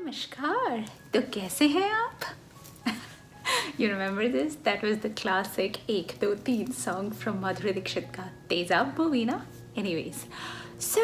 नमस्कार। तो कैसे हैं आप? You remember this? That was the classic 1 2 3 song from Madhuri Dixit ka Tezab movie na? Anyways, so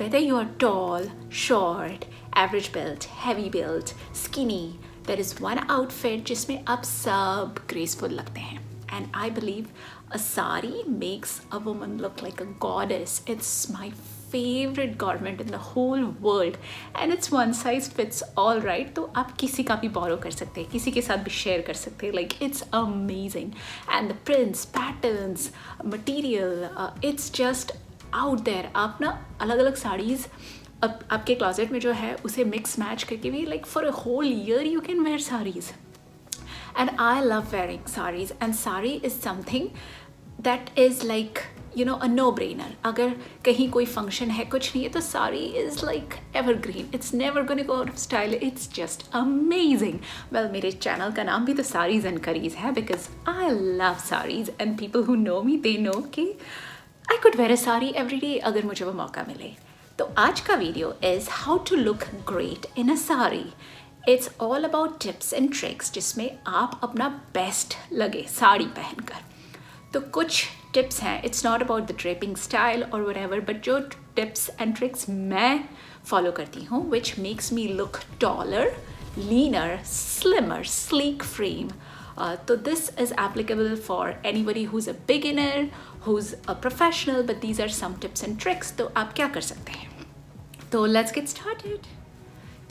whether you are tall, short, average built, heavy built, skinny, there is one outfit जिसमें आप सब graceful लगते हैं. And I believe a sari makes a woman look like a goddess. It's my favorite garment in the whole world and it's one size fits all, right? तो आप किसी का भी borrow कर सकते हैं, किसी के साथ भी share कर सकते हैं. Like it's amazing and the prints, patterns, material, it's just out there. आप ना अलग अलग साड़ीज़ अब आपके क्लोजेट में जो है उसे मिक्स मैच करके भी like for a whole year you can wear sarees. And I love wearing sarees and sari is something that is like a no-brainer. अगर कहीं कोई function है कुछ नहीं है तो sari is like evergreen. It's never gonna go out of style. It's just amazing. Well, मेरे channel का नाम भी तो sarees and curries है because I love sarees and people who know me they know कि I could wear a sari every day अगर मुझे वो मौका मिले. तो आज का video is how to look great in a sari. It's all about tips and tricks जिसमें आप अपना best लगे साड़ी पहनकर. तो कुछ tips हैं. It's not about the draping style or whatever, but जो tips and tricks मैं follow करती हूँ, which makes me look taller, leaner, slimmer, sleek frame. So this is applicable for anybody who's a beginner, who's a professional, but these are some tips and tricks. तो आप क्या कर सकते हैं? तो let's get started.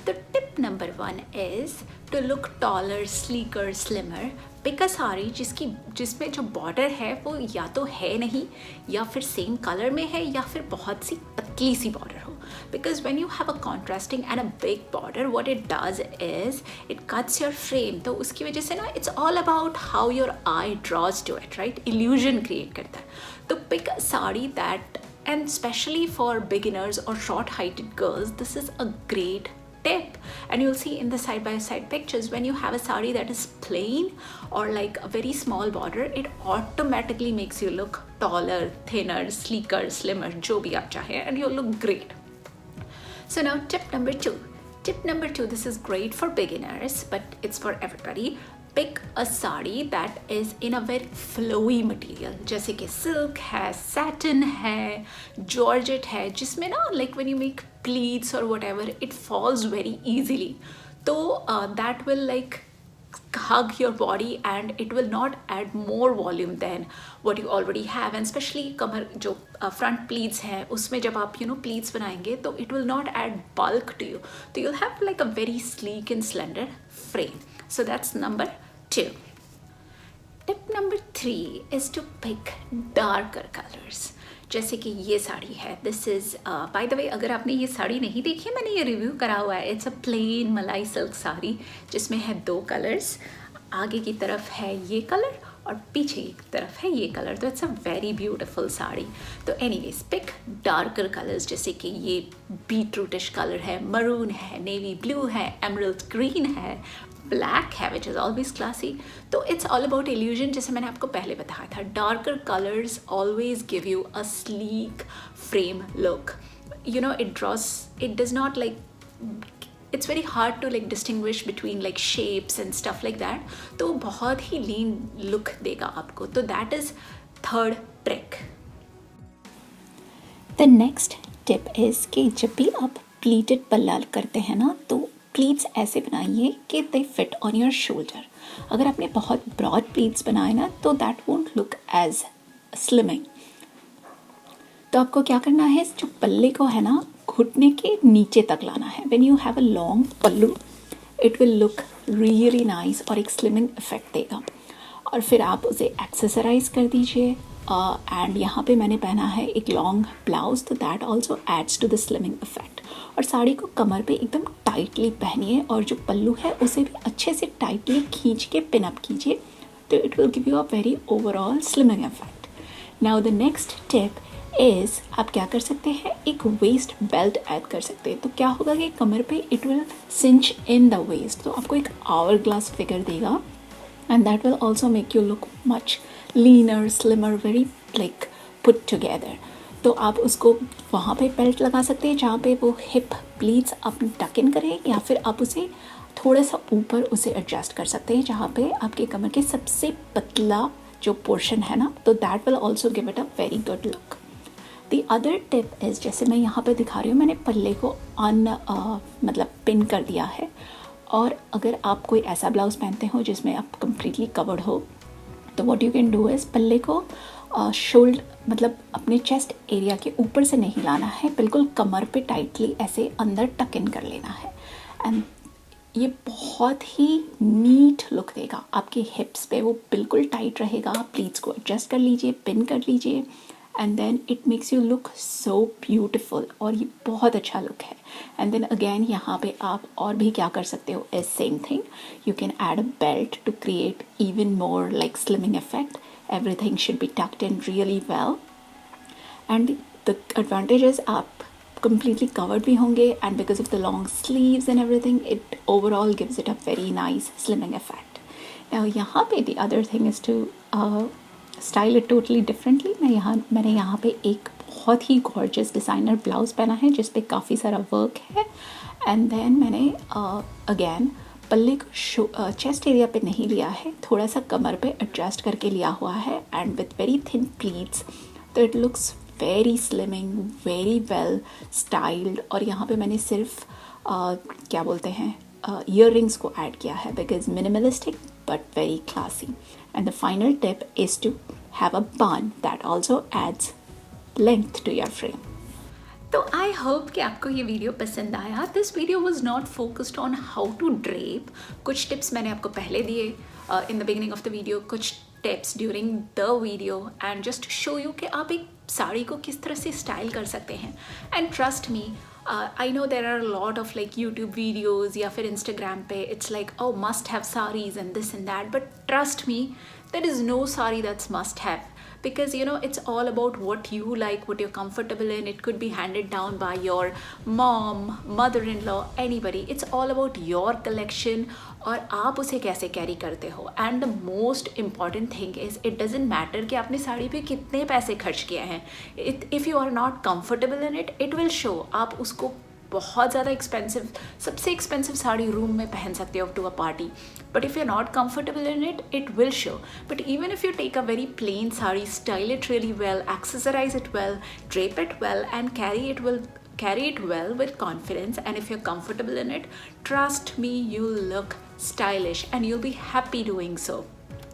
The tip number 1 is to look taller, sleeker, slimmer. Pick a sari जिसमें जो border है वो या तो है नहीं या फिर same color में है या फिर बहुत सी पतली सी border हो. Because when you have a contrasting and a big border, what it does is it cuts your frame. तो उसकी वजह से ना it's all about how your eye draws to it, right? Illusion create करता है. तो pick a sari that, and especially for beginners or short-heighted girls, this is a great tip. And you'll see in the side by side pictures when you have a sari that is plain or like a very small border, it automatically makes you look taller, thinner, sleeker, slimmer, जो भी आप चाहें, and you'll look great. So now tip number 2. Tip number 2, this is great for beginners, but it's for everybody. Pick a sari that is in a very flowy material, जैसे कि silk है, satin है, georgette है, जिसमें ना like when you make pleats or whatever, it falls very easily. तो that will like hug your body and it will not add more volume than what you already have. And especially कमर जो front pleats है उसमें जब आप pleats बनाएंगे तो it will not add bulk to you. So you'll have like a very sleek and slender frame. So that's number 2. Tip number 3 is to pick darker colors. जैसे कि ये साड़ी है. This is by the way, अगर आपने ये साड़ी नहीं देखी, मैंने ये रिव्यू करा हुआ है. It's a plain मलाई सिल्क साड़ी जिसमें है 2 कलर्स. आगे की तरफ है ये कलर और पीछे की तरफ है ये कलर. तो it's a very beautiful sari. तो एनीवेज पिक डार्कर कलर्स जैसे कि ये बीटरूटिश कलर है, मरून है, नेवी ब्लू है, एमरल्ड ग्रीन है, ब्लैक है विच इज़ ऑलवेज क्लासी. तो इट्स ऑल अबाउट इल्यूजन, जैसे मैंने आपको पहले बताया था. Darker colours always give you a sleek frame look. It does not like, it's very hard to like distinguish between like shapes and stuff like that. तो बहुत ही lean look देगा आपको. तो that is 3rd trick. The next tip is कि जब भी आप pleated पल्ला करते हैं ना तो प्लीट्स ऐसे बनाइए कि they fit on your shoulder. अगर आपने बहुत ब्रॉड प्लीट्स बनाए ना तो that won't look as slimming. तो आपको क्या करना है, जो पल्ले को है ना घुटने के नीचे तक लाना है. When you have a long pallu it will look really nice और एक स्लिमिंग इफेक्ट देगा. और फिर आप उसे एक्सेसराइज कर दीजिए. एंड यहाँ पे मैंने पहना है एक लॉन्ग ब्लाउज, तो that also adds to the slimming effect. और साड़ी को कमर पे एकदम टाइटली पहनिए और जो पल्लू है उसे भी अच्छे से टाइटली खींच के पिन अप कीजिए. तो it will give you a very overall slimming effect. Now the next tip is आप क्या कर सकते हैं, एक वेस्ट बेल्ट ऐड कर सकते हैं. तो क्या होगा कि कमर पे it will cinch in the waist. तो आपको एक आवर ग्लास फिगर देगा and that will also make you look much leaner, slimmer, very like put together. तो आप उसको वहाँ पे बेल्ट लगा सकते हैं जहाँ पे वो हिप प्लीट्स आप टक इन करें, या फिर आप उसे थोड़ा सा ऊपर उसे एडजस्ट कर सकते हैं जहाँ पे आपके कमर के सबसे पतला जो पोर्शन है ना, तो that will also give it a very good look. The other tip is, जैसे मैं यहाँ पे दिखा रही हूँ, मैंने पल्ले को मतलब पिन कर दिया है। और अगर आप कोई ऐसा ब्लाउज़ पहनते हो जिसमें आप कम्प्लीटली कवर्ड हो, तो what you can do is पल्ले को शोल्डर मतलब अपने चेस्ट एरिया के ऊपर से नहीं लाना है, बिल्कुल कमर पे टाइटली ऐसे अंदर टक इन कर लेना है। एंड ये बहुत ही नीट लुक देगा आपके हिप्स पे, वो बिल्कुल टाइट रहेगा। प्लीट्स को एडजस्ट कर लीजिए, पिन कर लीजिए, and then it makes you look so beautiful, और ये बहुत अच्छा लुक है। एंड देन अगेन यहाँ पे आप और भी क्या कर सकते हो is same thing, you can add a belt to create even more like slimming effect. Everything should be tucked in really well, and the advantage is आप completely covered भी होंगे, and because of the long sleeves and everything, it overall gives it a very nice slimming effect. Now यहाँ पे the other thing is to style it totally differently. मैंने यहाँ पे एक बहुत ही gorgeous designer blouse पहना है जिस पे काफ़ी सारा work है, and then मैंने again पल्ले को चेस्ट एरिया पे नहीं लिया है, थोड़ा सा कमर पे एडजस्ट करके लिया हुआ है, and with very thin pleats, तो it looks very slimming, very well styled. और यहाँ पे मैंने सिर्फ क्या बोलते हैं ईयर रिंग्स को ऐड किया है, because minimalistic but very classy. And the final tip is to have a bun that also adds length to your frame. तो आई होप कि आपको ये वीडियो पसंद आया। This video was not focused on how to drape. कुछ tips मैंने आपको पहले दिए in the beginning of the video, कुछ tips during the video, and just show you कि आप एक साड़ी को किस तरह से स्टाइल कर सकते हैं। And trust me, I know there are lot of like YouTube videos या फिर इंस्टाग्राम पे it's like oh must have saris and this and that, but trust me there is no sari that's must have, because you know it's all about what you like, what you're comfortable in. It could be handed down by your mom, mother-in-law, anybody. It's all about your collection और आप उसे कैसे carry करते हो। And the most important thing is it doesn't matter कि आपने साड़ी पे कितने पैसे खर्च किए हैं। If you are not comfortable in it, it will show. आप उसको बहुत ज़्यादा एक्सपेंसिव, सबसे एक्सपेंसिव साड़ी रूम में पहन सकते हो to a party, but if you are not comfortable in it, it will show. But even if you take a very plain sari, style it really well, accessorize it well, drape it well, and carry it well with confidence, and if you're comfortable in it, trust me, you'll look stylish and you'll be happy doing so.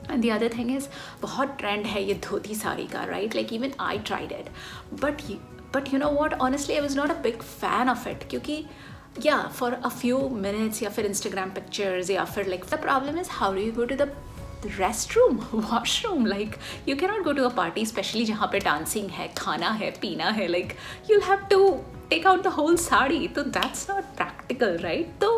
And the other thing is, बहुत trend है ये धोती साड़ी का, right? Like even I tried it, but you know what, honestly I was not a big fan of it, क्योंकि yeah, for a few minutes या फिर Instagram pictures या फिर like the problem is how do you go to the restroom, washroom? Like you cannot go to a party, especially जहाँ पे dancing है, खाना है, पीना है, like you'll have to take out the whole sari, तो that's not practical, right? तो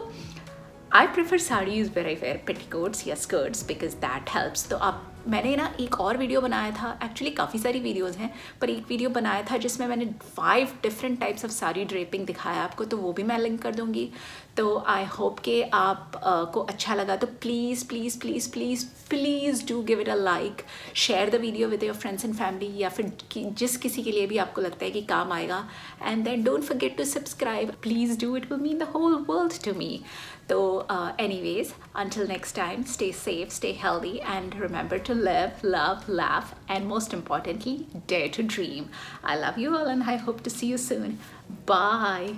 I prefer sarees where I wear petticoats या skirts because that helps. तो आप मैंने ना एक और वीडियो बनाया था, एक्चुअली काफ़ी सारी वीडियोज़ हैं, पर एक वीडियो बनाया था जिसमें मैंने 5 different types of sari draping दिखाया आपको, तो वो भी मैं लिंक कर दूँगी। तो आई होप कि आप को अच्छा लगा, तो please please please please please do give it a like, share the video with your friends and family, या फिर जिस किसी के लिए भी आपको लगता है कि काम आएगा, and then don't forget to subscribe, please do, it will mean the whole world to me. So anyways, until next time, stay safe, stay healthy, and remember to live, love, laugh, and most importantly, dare to dream. I love you all and I hope to see you soon. Bye.